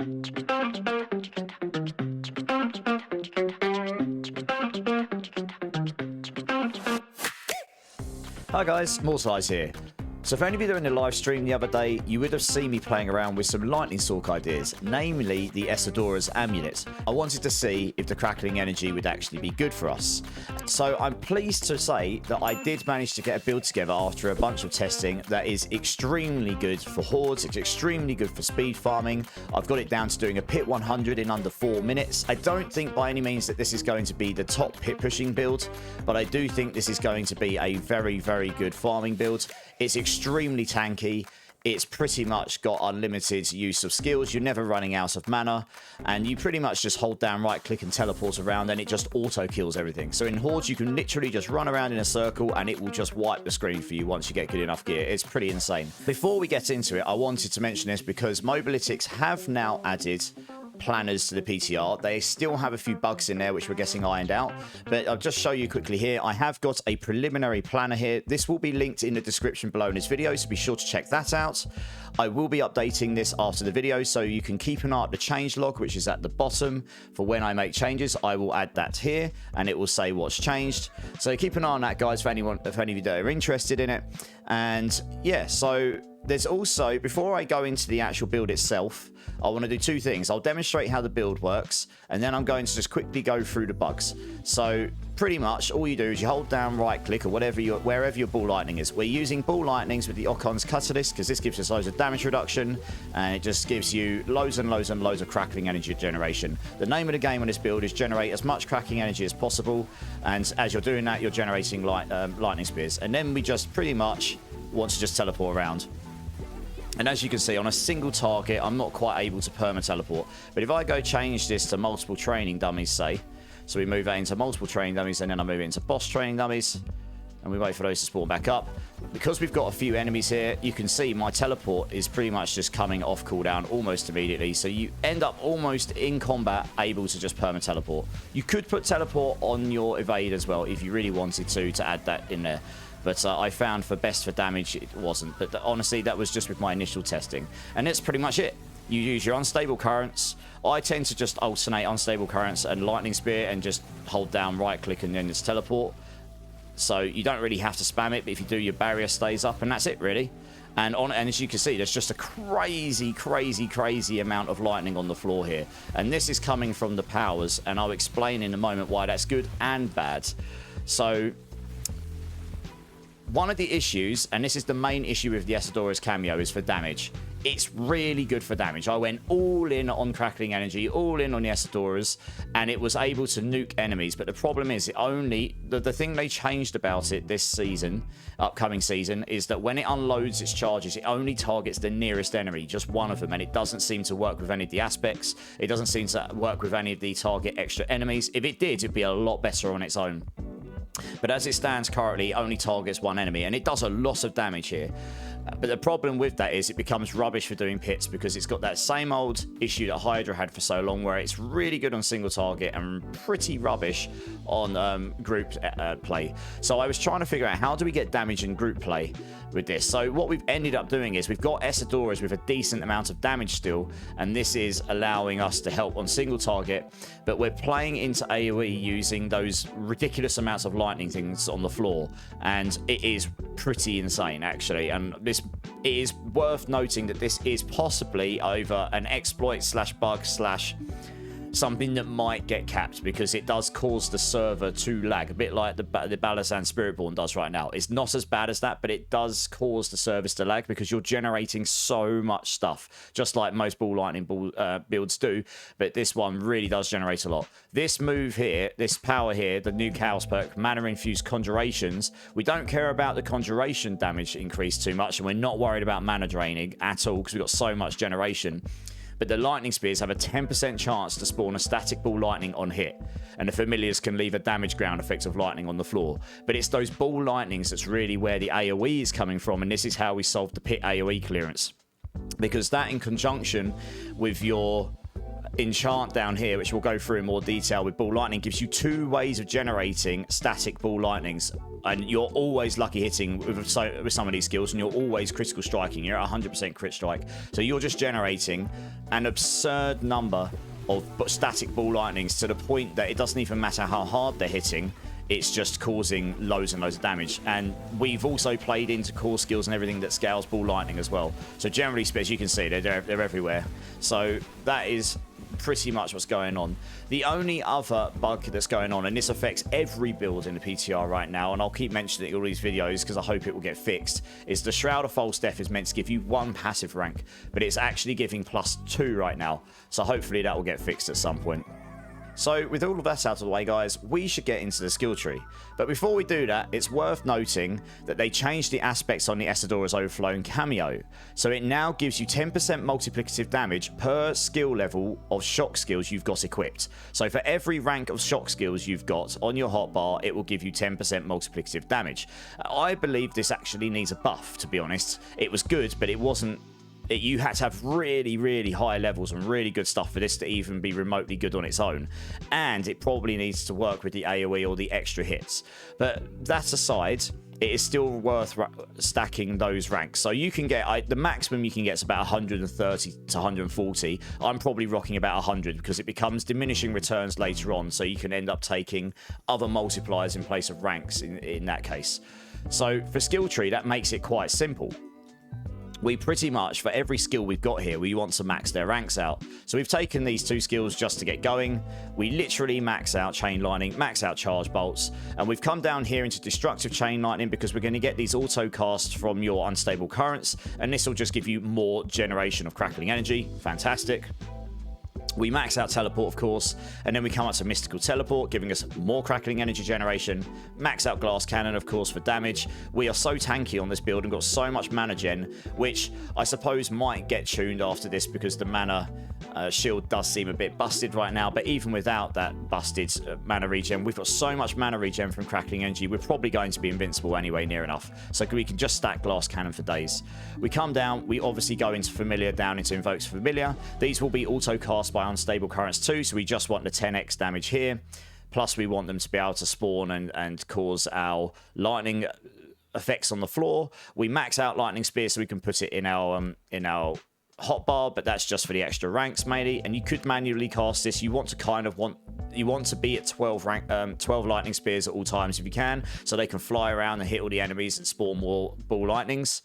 Hi guys, Immortal here. So for any of you that were in the live stream the other day, you would have seen me playing around with some lightning stalk ideas, namely the Esadora's amulet. I wanted to see if the crackling energy would actually be good for us. So I'm pleased to say that I did manage to get a build together after a bunch of testing that is extremely good for hordes, it's extremely good for speed farming. I've got it down to doing a pit 100 in under 4 minutes. I don't think by any means that this is going to be the top pit pushing build, but I do think this is going to be a very, very good farming build. It's extremely tanky. It's pretty much got unlimited use of skills. You're never running out of mana, and you pretty much just hold down right click and teleport around, and it just auto kills everything. So in hordes you can literally just run around in a circle and it will just wipe the screen for you once you get good enough gear. It's pretty insane. Before we get into it, I wanted to mention this because Mobalytics have now added planners to the PTR. They still have a few bugs in there which we're getting ironed out, but I'll just show you quickly here. I have got a preliminary planner here. This will be linked in the description below in this video, so be sure to check that out. I will be updating this after the video, so you can keep an eye on the change log, which is at the bottom. For when I make changes, I will add that here and it will say what's changed. So keep an eye on that, guys, for any of you that are interested in it. And yeah, so there's also, before I go into the actual build itself, I want to do two things. I'll demonstrate how the build works, and then I'm going to just quickly go through the bugs. So pretty much all you do is you hold down right click or wherever your ball lightning is. We're using ball lightnings with the Ocon's Catalyst because this gives us loads of damage reduction, and it just gives you loads and loads and loads of crackling energy generation. The name of the game on this build is generate as much cracking energy as possible, and as you're doing that, you're generating lightning spears. And then we just pretty much want to just teleport around. And as you can see, on a single target, I'm not quite able to perma-teleport. But if I go change this to multiple training dummies, say, so we move that into multiple training dummies, and then I move it into boss training dummies, and we wait for those to spawn back up. Because we've got a few enemies here, you can see my teleport is pretty much just coming off cooldown almost immediately. So you end up almost in combat able to just perma-teleport. You could put teleport on your evade as well if you really wanted to add that in there. But I found for best for damage, it wasn't. But honestly, that was just with my initial testing. And that's pretty much it. You use your unstable currents. I tend to just alternate unstable currents and lightning spear and just hold down right click and then just teleport. So you don't really have to spam it, but if you do, your barrier stays up, and that's it really. And as you can see, there's just a crazy amount of lightning on the floor here. And this is coming from the powers, and I'll explain in a moment why that's good and bad. So one of the issues, and this is the main issue with the Esadora's Cameo, is for damage. It's really good for damage. I went all in on crackling energy, all in on the Esadora's, and it was able to nuke enemies. But the problem is, the thing they changed about it this season, upcoming season, is that when it unloads its charges, it only targets the nearest enemy, just one of them, and it doesn't seem to work with any of the aspects. It doesn't seem to work with any of the target extra enemies. If it did, it'd be a lot better on its own. But as it stands currently, it only targets one enemy, and it does a lot of damage here. But the problem with that is it becomes rubbish for doing pits, because it's got that same old issue that Hydra had for so long, where it's really good on single target and pretty rubbish on group play. So I was trying to figure out, how do we get damage in group play with this? So what we've ended up doing is we've got Esadoras with a decent amount of damage still, and this is allowing us to help on single target, but we're playing into AoE using those ridiculous amounts of lightning things on the floor, and it is pretty insane actually. And it is worth noting that this is possibly over an exploit slash bug slash something that might get capped, because it does cause the server to lag, a bit like the Balasan Spiritborn does right now. It's not as bad as that, but it does cause the servers to lag because you're generating so much stuff, just like most ball lightning builds do, but this one really does generate a lot. This move here, this power here, the new Chaos perk, Mana Infused Conjurations, we don't care about the conjuration damage increase too much, and we're not worried about mana draining at all because we've got so much generation. But the lightning spears have a 10% chance to spawn a static ball lightning on hit, and the familiars can leave a damage ground effect of lightning on the floor. But it's those ball lightnings that's really where the AoE is coming from, and this is how we solve the pit AoE clearance, because that in conjunction with your enchant down here, which we'll go through in more detail with ball lightning, gives you 2 ways of generating static ball lightnings, and you're always lucky hitting with some of these skills, and you're always critical striking. You're at 100% crit strike, so you're just generating an absurd number of static ball lightnings to the point that it doesn't even matter how hard they're hitting. It's just causing loads and loads of damage. And we've also played into core skills and everything that scales ball lightning as well. So generally speaking, as you can see, they're everywhere. So that is pretty much what's going on. The only other bug that's going on, and this affects every build in the PTR right now, and I'll keep mentioning it in all these videos because I hope it will get fixed, is the Shroud of False Death is meant to give you 1 passive rank, but it's actually giving +2 right now. So hopefully that will get fixed at some point. So with all of that out of the way, guys, we should get into the skill tree. But before we do that, it's worth noting that they changed the aspects on the Esadora's Overflow and Cameo. So it now gives you 10% multiplicative damage per skill level of shock skills you've got equipped. So for every rank of shock skills you've got on your hotbar, it will give you 10% multiplicative damage. I believe this actually needs a buff, to be honest. It was good, but it wasn't... You had to have really, really high levels and really good stuff for this to even be remotely good on its own. And it probably needs to work with the AoE or the extra hits. But that aside, it is still worth stacking those ranks. So you can get, the maximum you can get is about 130 to 140. I'm probably rocking about 100 because it becomes diminishing returns later on. So you can end up taking other multipliers in place of ranks in that case. So for skill tree, that makes it quite simple. We pretty much, for every skill we've got here, we want to max their ranks out. So we've taken these 2 skills just to get going. We literally max out Chain Lightning, max out Charge Bolts, and we've come down here into Destructive Chain Lightning because we're going to get these auto casts from your Unstable Currents, and this will just give you more generation of Crackling Energy. Fantastic. We max out Teleport, of course, and then we come up to Mystical Teleport, giving us more Crackling Energy generation. Max out Glass Cannon, of course, for damage. We are so tanky on this build and got so much mana gen, which I suppose might get tuned after this because the mana shield does seem a bit busted right now. But even without that busted mana regen, we've got so much mana regen from Crackling Energy, we're probably going to be invincible anyway, near enough. So we can just stack Glass Cannon for days. We come down, we obviously go into Familiar, down into Invokes Familiar. These will be auto cast by Unstable Currents too, so we just want the 10x damage here. Plus we want them to be able to spawn and cause our lightning effects on the floor. We max out Lightning Spear so we can put it in our hotbar, but that's just for the extra ranks mainly. And you could manually cast this. You want to be at 12 Lightning Spears at all times if you can, so they can fly around and hit all the enemies and spawn more Ball Lightnings.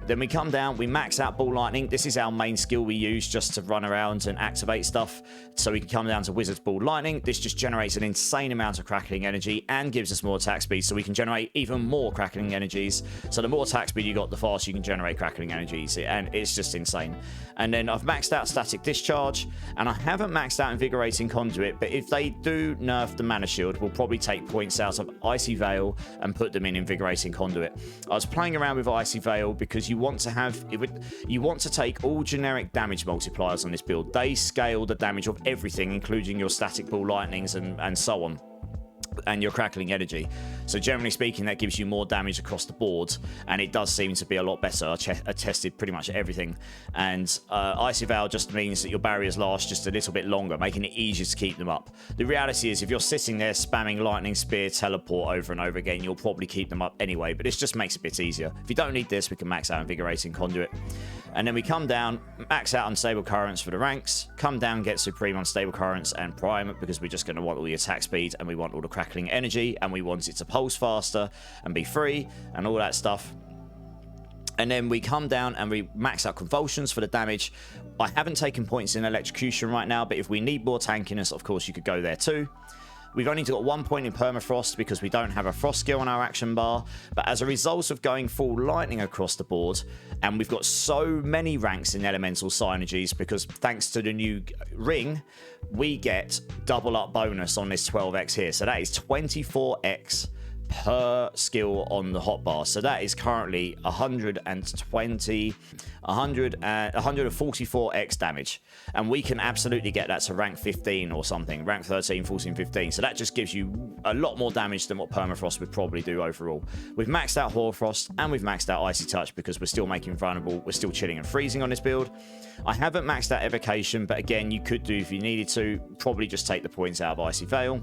Then we come down, we max out Ball Lightning. This is our main skill we use just to run around and activate stuff. So we can come down to Wizard's Ball Lightning. This just generates an insane amount of Crackling Energy and gives us more attack speed, so we can generate even more Crackling Energies. So the more attack speed you got, the faster you can generate Crackling Energies, and it's just insane. And then I've maxed out Static Discharge, and I haven't maxed out Invigorating Conduit, but if they do nerf the Mana Shield, we'll probably take points out of Icy Veil and put them in Invigorating Conduit. I was playing around with Icy Veil because you want to take all generic damage multipliers on this build. They scale the damage of everything, including your Static Ball Lightnings and so on, and your Crackling Energy. So generally speaking, that gives you more damage across the board, and it does seem to be a lot better. I tested pretty much everything, and Icy Veil just means that your barriers last just a little bit longer, making it easier to keep them up. The reality is, if you're sitting there spamming Lightning Spear, Teleport over and over again, you'll probably keep them up anyway, but this just makes it a bit easier. If you don't need this, we can max out Invigorating Conduit. And then we come down, max out Unstable Currents for the ranks, come down, get Supreme Unstable Currents and Prime, because we're just going to want all the attack speed, and we want all the Crackling Energy, and we want it to pulse faster and be free and all that stuff. And then we come down and we max out Convulsions for the damage. I haven't taken points in Electrocution right now, but if we need more tankiness, of course you could go there too. We've only got 1 point in Permafrost because we don't have a Frost skill on our action bar, but as a result of going full Lightning across the board, and we've got so many ranks in Elemental Synergies because thanks to the new ring, we get double up bonus on this 12x here. So that is 24x per skill on the hotbar. So that is currently 144x damage. And we can absolutely get that to rank 15 or something, rank 13, 14, 15. So that just gives you a lot more damage than what Permafrost would probably do overall. We've maxed out Hoarfrost and we've maxed out Icy Touch because we're still making vulnerable. We're still chilling and freezing on this build. I haven't maxed out Evocation, but again, you could do if you needed to. Probably just take the points out of Icy Veil.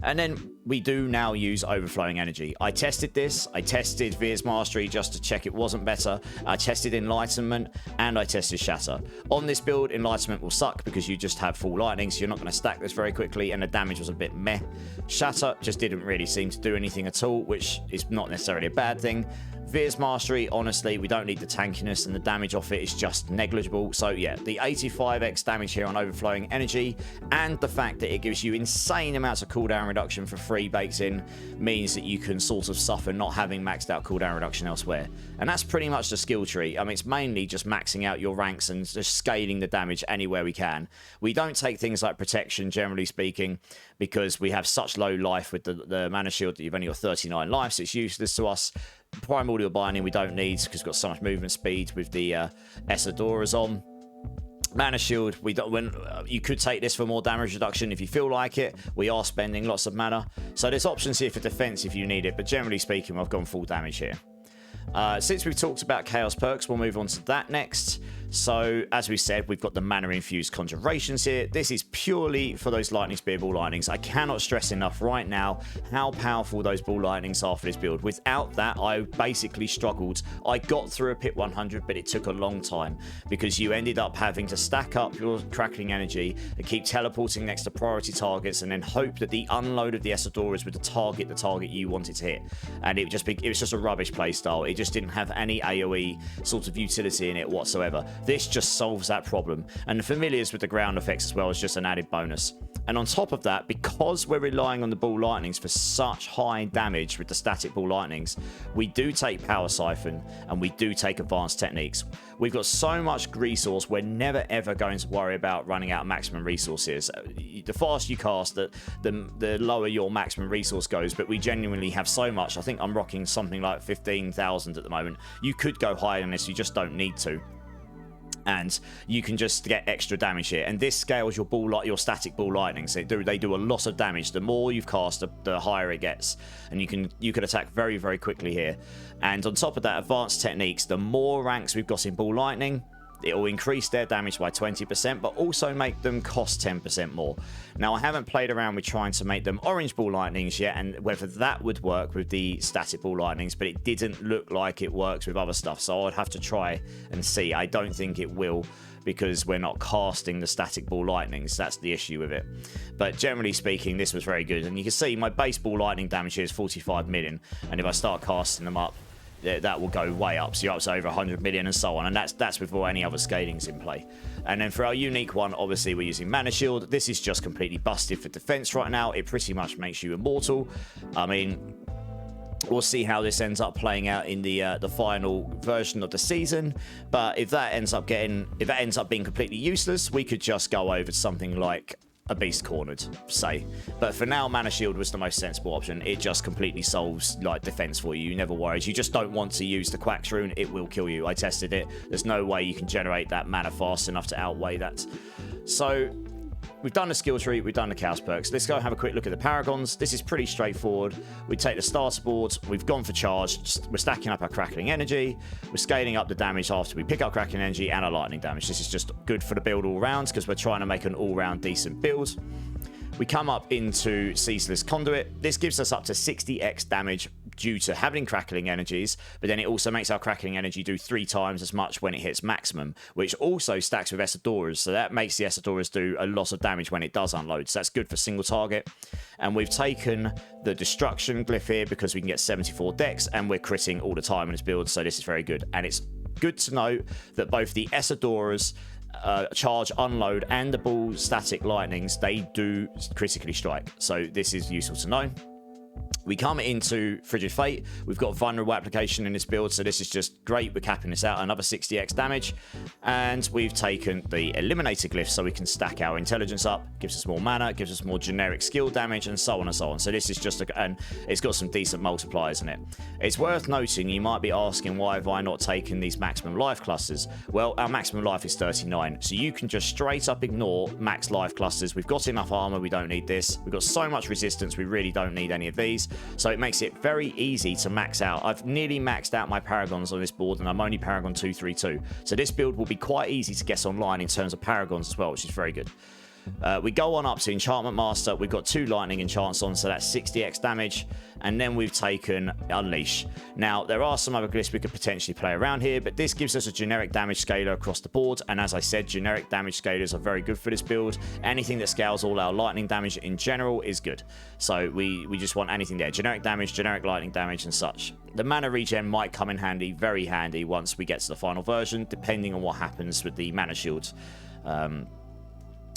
And then we do now use Overflowing Energy. I tested this. I tested Veer's Mastery just to check it wasn't better. I tested Enlightenment and I tested Shatter. On this build, Enlightenment will suck because you just have full lightning, so you're not going to stack this very quickly, and the damage was a bit meh. Shatter just didn't really seem to do anything at all, which is not necessarily a bad thing. Veer's Mastery, honestly, we don't need the tankiness, and the damage off it is just negligible. So yeah, the 85x damage here on Overflowing Energy, and the fact that it gives you insane amounts of cooldown reduction for free baked in, means that you can sort of suffer not having maxed out cooldown reduction elsewhere. And that's pretty much the skill tree. I mean, it's mainly just maxing out your ranks and just scaling the damage anywhere we can. We don't take things like Protection, generally speaking, because we have such low life with the Mana Shield that you've only got 39 life, so it's useless to us. Primordial Binding we don't need because we've got so much movement speed with the Esadoras on. Mana Shield, we don't. You could take this for more damage reduction if you feel like it. We are spending lots of mana, so there's options here for defense if you need it, but generally speaking, I've gone full damage here. Since we've talked about Chaos perks, we'll move on to that next. So, as we said, we've got the mana-infused conjurations here. This is purely for those lightning spear ball lightnings. I cannot stress enough right now how powerful those ball lightnings are for this build. Without that, I basically struggled. I got through a pit 100, but it took a long time because you ended up having to stack up your crackling energy and keep teleporting next to priority targets, and then hope that the unload of the Esadoras would target the target you wanted to hit. And it was just a rubbish playstyle. It just didn't have any AoE sort of utility in it whatsoever. This just solves that problem, and the familiars with the ground effects as well is just an added bonus. And on top of that, because we're relying on the ball lightnings for such high damage with the static ball lightnings, we do take Power Siphon and we do take advanced techniques. We've got so much resource, we're never ever going to worry about running out of maximum resources. The faster you cast, the lower your maximum resource goes, but we genuinely have so much. I think I'm rocking something like 15,000 at the moment. You could go higher than this, you just don't need to. And you can just get extra damage here, and this scales your static ball lightnings. They do a lot of damage. The more you've cast, the higher it gets, and you can attack very, very quickly here. And on top of that, advanced techniques, the more ranks we've got in ball lightning, it will increase their damage by 20%, but also make them cost 10% more. Now, I haven't played around with trying to make them orange ball lightnings yet, and whether that would work with the static ball lightnings, but it didn't look like it works with other stuff, so I'd have to try and see. I don't think it will, because we're not casting the static ball lightnings. That's the issue with it. But generally speaking, this was very good, and you can see my base ball lightning damage here is 45 million, and if I start casting them up, that will go way up, so you're up to over 100 million and so on, and that's before any other scalings in play. And then for our unique one, obviously we're using Mana Shield. This is just completely busted for defense right now. It pretty much makes you immortal. I mean, we'll see how this ends up playing out in the final version of the season, but if that ends up being completely useless, we could just go over to something like a Beast Cornered, say. But for now, Mana Shield was the most sensible option. It just completely solves like defense for you. You never worry. You just don't want to use the Quacks rune. It will kill you. I tested it. There's no way you can generate that mana fast enough to outweigh that. So we've done the skill tree, we've done the chaos perks. Let's go have a quick look at the paragons. This is pretty straightforward. We take the starter board, we've gone for charge, we're stacking up our crackling energy, we're scaling up the damage after we pick up crackling energy and our lightning damage. This is just good for the build all round because we're trying to make an all-round decent build. We come up into Ceaseless Conduit. This gives us up to 60x damage due to having crackling energies, but then it also makes our crackling energy do 3 times as much when it hits maximum, which also stacks with Esadoras, so that makes the Esadoras do a lot of damage when it does unload, so that's good for single target. And we've taken the Destruction glyph here because we can get 74 dex, and we're critting all the time in this build, so this is very good. And it's good to note that both the Esadoras charge, unload, and the ball static lightnings, they do critically strike, so this is useful to know. We come into Frigid Fate. We've got Vulnerable Application in this build, so this is just great. We're capping this out, another 60x damage. And we've taken the Eliminator Glyph, so we can stack our intelligence up. Gives us more mana, gives us more generic skill damage, and so on and so on. So this is just and it's got some decent multipliers in it. It's worth noting, you might be asking, why have I not taken these maximum life clusters? Well, our maximum life is 39, so you can just straight up ignore max life clusters. We've got enough armor, we don't need this. We've got so much resistance, we really don't need any of these. So it makes it very easy to max out. I've nearly maxed out my Paragons on this board, and I'm only Paragon 232. So this build will be quite easy to get online in terms of Paragons as well, which is very good. We go on up to Enchantment Master. We've got 2 lightning enchants on, so that's 60x damage. And then we've taken Unleash. Now, there are some other glyphs we could potentially play around here, but this gives us a generic damage scaler across the board. And as I said, generic damage scalers are very good for this build. Anything that scales all our lightning damage in general is good. So we just want anything there. Generic damage, generic lightning damage, and such. The mana regen might come in handy, very handy, once we get to the final version, depending on what happens with the mana shields.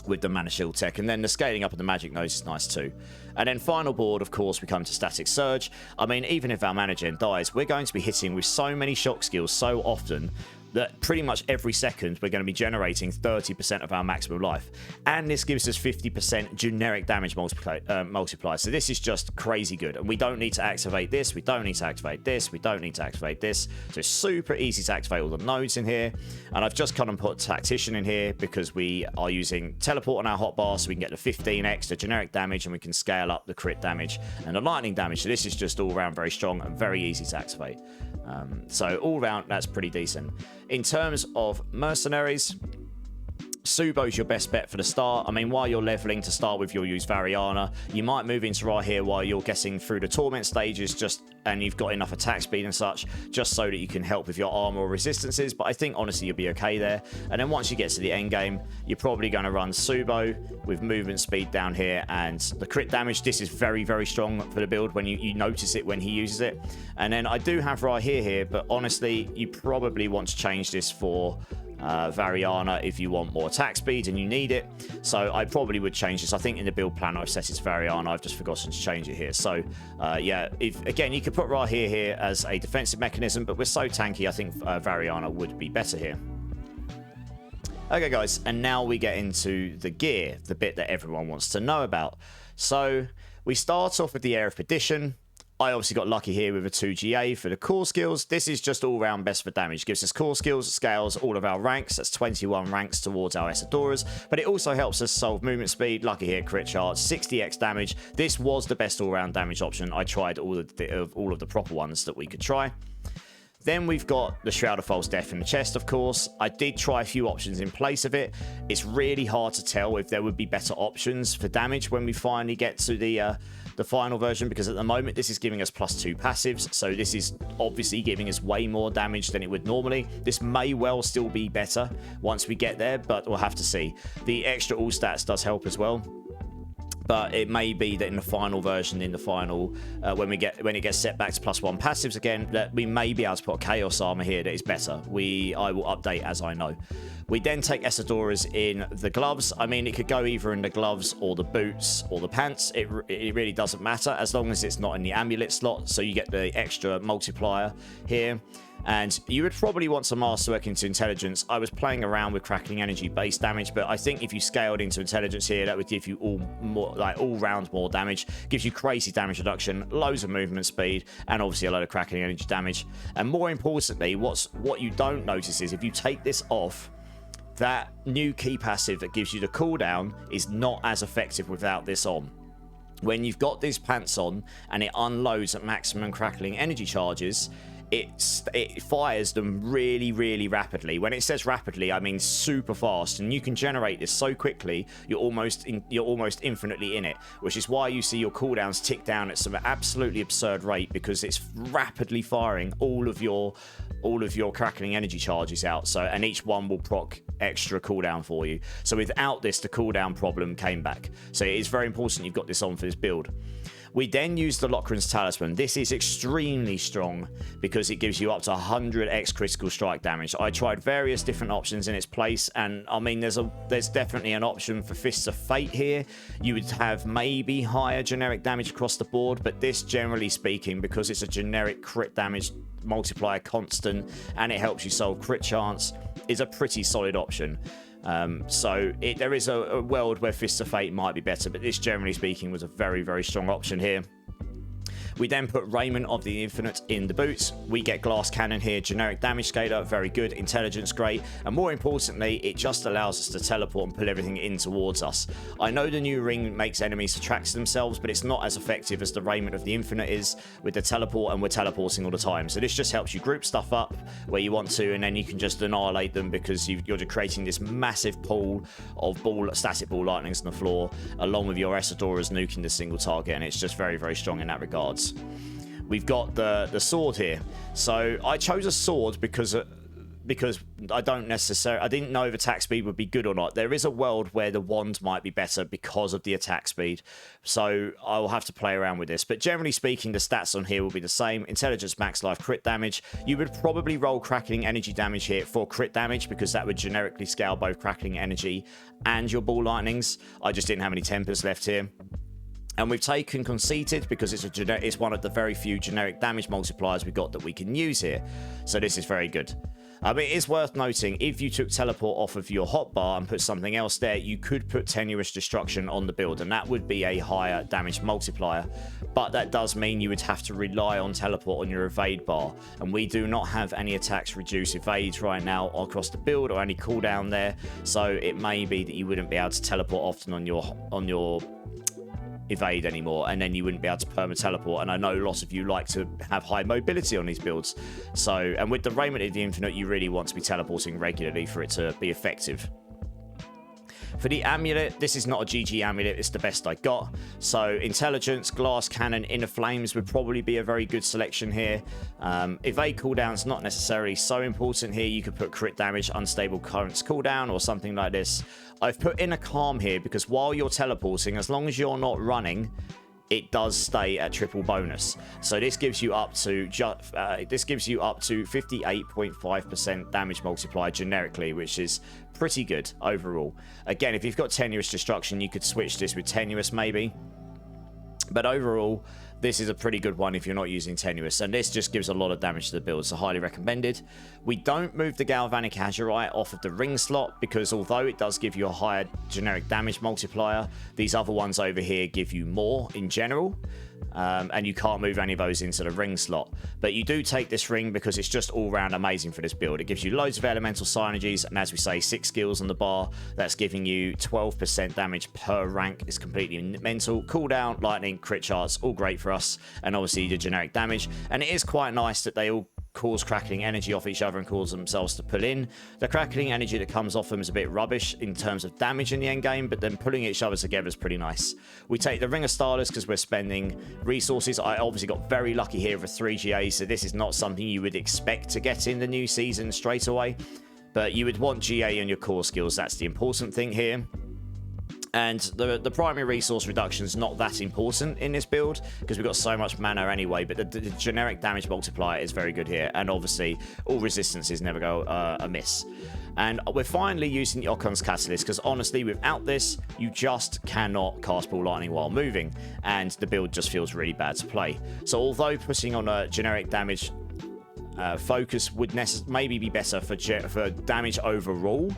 With the mana shield tech, and then the scaling up of the magic nodes is nice too. And then final board, of course, we come to Static Surge. I mean, even if our mana gen dies, we're going to be hitting with so many shock skills so often that pretty much every second we're going to be generating 30% of our maximum life. And this gives us 50% generic damage multiplier. So this is just crazy good. And we don't need to activate this. We don't need to activate this. We don't need to activate this. So it's super easy to activate all the nodes in here. And I've just come and put Tactician in here because we are using Teleport on our hotbar, so we can get the 15x, the generic damage, and we can scale up the crit damage and the lightning damage. So this is just all around very strong and very easy to activate. So all round, that's pretty decent. In terms of Mercenaries, Subo's your best bet for the start. I mean, while you're leveling to start with, you'll use Variana. You might move into right here while you're getting through the Torment stages, and you've got enough attack speed and such, just so that you can help with your armor or resistances. But I think, honestly, you'll be okay there. And then once you get to the end game, you're probably going to run Subo with movement speed down here and the crit damage. This is very, very strong for the build when you notice it when he uses it. And then I do have right here, but honestly, you probably want to change this for Variana if you want more attack speed and you need it. So I probably would change this. I think in the build plan I've set it to Variana. I've just forgotten to change it here. So yeah, again, you could put right here as a defensive mechanism, but we're so tanky, I think Variana would be better here. Okay guys, and now we get into the gear, the bit that everyone wants to know about. So we start off with the Air of Perdition. I obviously got lucky here with a 2GA for the core skills. This is just all round best for damage. Gives us core skills, scales all of our ranks. That's 21 ranks towards our Esadoras. But it also helps us solve movement speed. Lucky here, crit chart, 60x damage. This was the best all-round damage option. I tried all of the proper ones that we could try. Then we've got the Shroud of False Death in the chest, of course. I did try a few options in place of it. It's really hard to tell if there would be better options for damage when we finally get to the final version, because at the moment this is giving us +2 passives, so this is obviously giving us way more damage than it would normally. This may well still be better once we get there, but we'll have to see. The extra all stats does help as well. But it may be that in the final version, in the final, when it gets set back to +1 passives again, that we may be able to put Chaos Armor here that is better. I will update as I know. We then take Esadoras in the gloves. I mean, it could go either in the gloves or the boots or the pants. It really doesn't matter as long as it's not in the amulet slot. So you get the extra multiplier here. And you would probably want to masterwork into intelligence. I was playing around with crackling energy base damage, but I think if you scaled into intelligence here, that would give you all round more damage. Gives you crazy damage reduction, loads of movement speed, and obviously a load of crackling energy damage. And more importantly, what you don't notice is if you take this off, that new key passive that gives you the cooldown is not as effective without this on. When you've got these pants on and it unloads at maximum crackling energy charges, it fires them really, really rapidly. When it says rapidly, I mean super fast, and you can generate this so quickly you're almost infinitely in it, which is why you see your cooldowns tick down at some absolutely absurd rate, because it's rapidly firing all of your crackling energy charges out. So, and each one will proc extra cooldown for you. So without this, the cooldown problem came back. So it is very important you've got this on for this build. We then use the Lochran's Talisman. This is extremely strong because it gives you up to 100x critical strike damage. I tried various different options in its place, and I mean, there's definitely an option for Fists of Fate here. You would have maybe higher generic damage across the board, but this, generally speaking, because it's a generic crit damage multiplier constant and it helps you solve crit chance, is a pretty solid option. So there is a world where Fists of Fate might be better, but this, generally speaking, was a very, very strong option here. We then put Raiment of the Infinite in the boots. We get Glass Cannon here, generic damage scaler, very good, intelligence great, and more importantly, it just allows us to teleport and pull everything in towards us. I know the new ring makes enemies attract to themselves, but it's not as effective as the Raiment of the Infinite is with the teleport, and we're teleporting all the time. So this just helps you group stuff up where you want to, and then you can just annihilate them because you're creating this massive pool of static ball lightnings on the floor, along with your Esadoras nuking the single target, and it's just very, very strong in that regards. We've got the sword here. So I chose a sword because I didn't know if attack speed would be good or not. There is a world where the wand might be better because of the attack speed, so I'll have to play around with this. But generally speaking, the stats on here will be the same. Intelligence, max life, crit damage. You would probably roll crackling energy damage here for crit damage because that would generically scale both crackling energy and your ball lightnings. I just didn't have any tempers left here. And we've taken Conceited because it's one of the very few generic damage multipliers we got that we can use here. So this is very good. It is worth noting, if you took Teleport off of your hotbar and put something else there, you could put Tenuous Destruction on the build, and that would be a higher damage multiplier. But that does mean you would have to rely on Teleport on your evade bar, and we do not have any attacks reduce evades right now across the build or any cooldown there, so it may be that you wouldn't be able to teleport often on your evade anymore, and then you wouldn't be able to perma teleport. And I know lots of you like to have high mobility on these builds, so, and with the Raiment of the Infinite, you really want to be teleporting regularly for it to be effective. For the amulet, this is not a GG amulet, it's the best I got. So intelligence, glass cannon, inner flames would probably be a very good selection here. Evade cooldown's not necessarily so important here. You could put crit damage, unstable currents cooldown, or something like this. I've put inner calm here because while you're teleporting, as long as you're not running, it does stay at triple bonus. So this gives you up to 58.5% damage multiplier generically, which is pretty good overall. Again, if you've got Tenuous Destruction, you could switch this with Tenuous maybe. But overall, this is a pretty good one if you're not using Tenuous, and this just gives a lot of damage to the build, so highly recommended. We don't move the Galvanic Azurite off of the ring slot because although it does give you a higher generic damage multiplier, these other ones over here give you more in general. And you can't move any of those into the ring slot, but you do take this ring because it's just all round amazing for this build. It gives you loads of elemental synergies, and as we say, 6 skills on the bar. That's giving you 12% damage per rank. It's completely mental. Cooldown, lightning, crit charts, all great for us, and obviously the generic damage. And it is quite nice that they all cause crackling energy off each other and cause themselves to pull in. The crackling energy that comes off them is a bit rubbish in terms of damage in the end game, but then pulling each other together is pretty nice. We take the Ring of Starless because we're spending resources. I obviously got very lucky here with 3 GA, so this is not something you would expect to get in the new season straight away, but you would want GA on your core skills. That's the important thing here. And the primary resource reduction is not that important in this build because we've got so much mana anyway, but the generic damage multiplier is very good here, and obviously all resistances never go amiss. And we're finally using the Ocon's Catalyst because honestly, without this, you just cannot cast Ball Lightning while moving, and the build just feels really bad to play. So although putting on a generic damage focus would maybe be better for damage overall,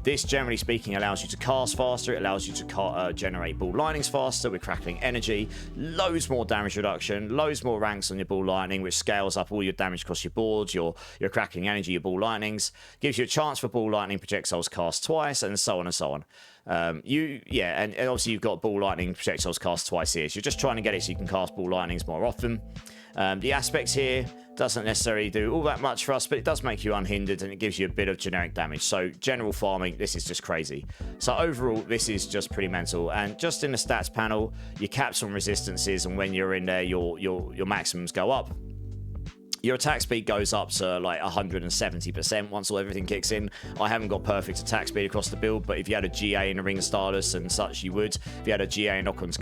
this, generally speaking, allows you to cast faster. It allows you to generate ball lightnings faster with crackling energy. Loads more damage reduction. Loads more ranks on your ball lightning, which scales up all your damage across your boards, your crackling energy, your ball lightnings. Gives you a chance for ball lightning projectiles cast twice, and so on and so on. And obviously you've got ball lightning projectiles cast twice here. So you're just trying to get it so you can cast ball lightnings more often. The aspects here doesn't necessarily do all that much for us, but it does make you unhindered and it gives you a bit of generic damage. So general farming, this is just crazy. So overall, this is just pretty mental. And just in the stats panel, your caps on resistances, and when you're in there, your maximums go up. Your attack speed goes up to like 170% once everything kicks in. I haven't got perfect attack speed across the build, but if you had a GA in a Ring of Stardust and such, you would. If you had a GA in Ocon's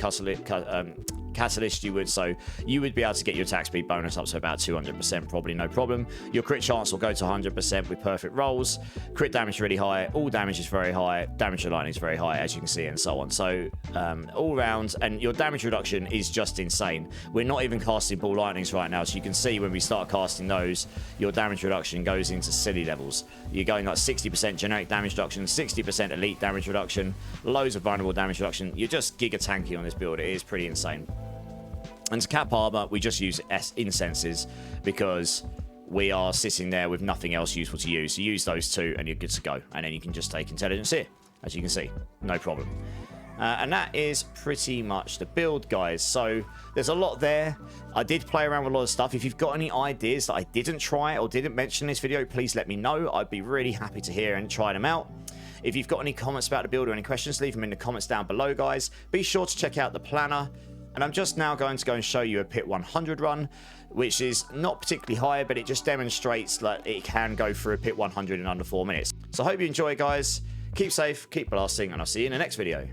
Catalyst you would, so you would be able to get your attack speed bonus up to about 200%, probably no problem. Your crit chance will go to 100% with perfect rolls. Crit damage really high, all damage is very high, damage to lightning is very high, as you can see, and so on. So all round, and your damage reduction is just insane. We're not even casting ball lightnings right now, so you can see when we start casting those, your damage reduction goes into silly levels. You're going like 60% generic damage reduction, 60% elite damage reduction, loads of vulnerable damage reduction. You're just giga tanky on this build. It is pretty insane. And to cap armor, we just use incenses because we are sitting there with nothing else useful to use. So use those two and you're good to go. And then you can just take intelligence here, as you can see. No problem. And that is pretty much the build, guys. So there's a lot there. I did play around with a lot of stuff. If you've got any ideas that I didn't try or didn't mention in this video, please let me know. I'd be really happy to hear and try them out. If you've got any comments about the build or any questions, leave them in the comments down below, guys. Be sure to check out the planner. And I'm just now going to go and show you a Pit 100 run, which is not particularly high, but it just demonstrates that it can go through a Pit 100 in under 4 minutes. So I hope you enjoy, guys. Keep safe, keep blasting, and I'll see you in the next video.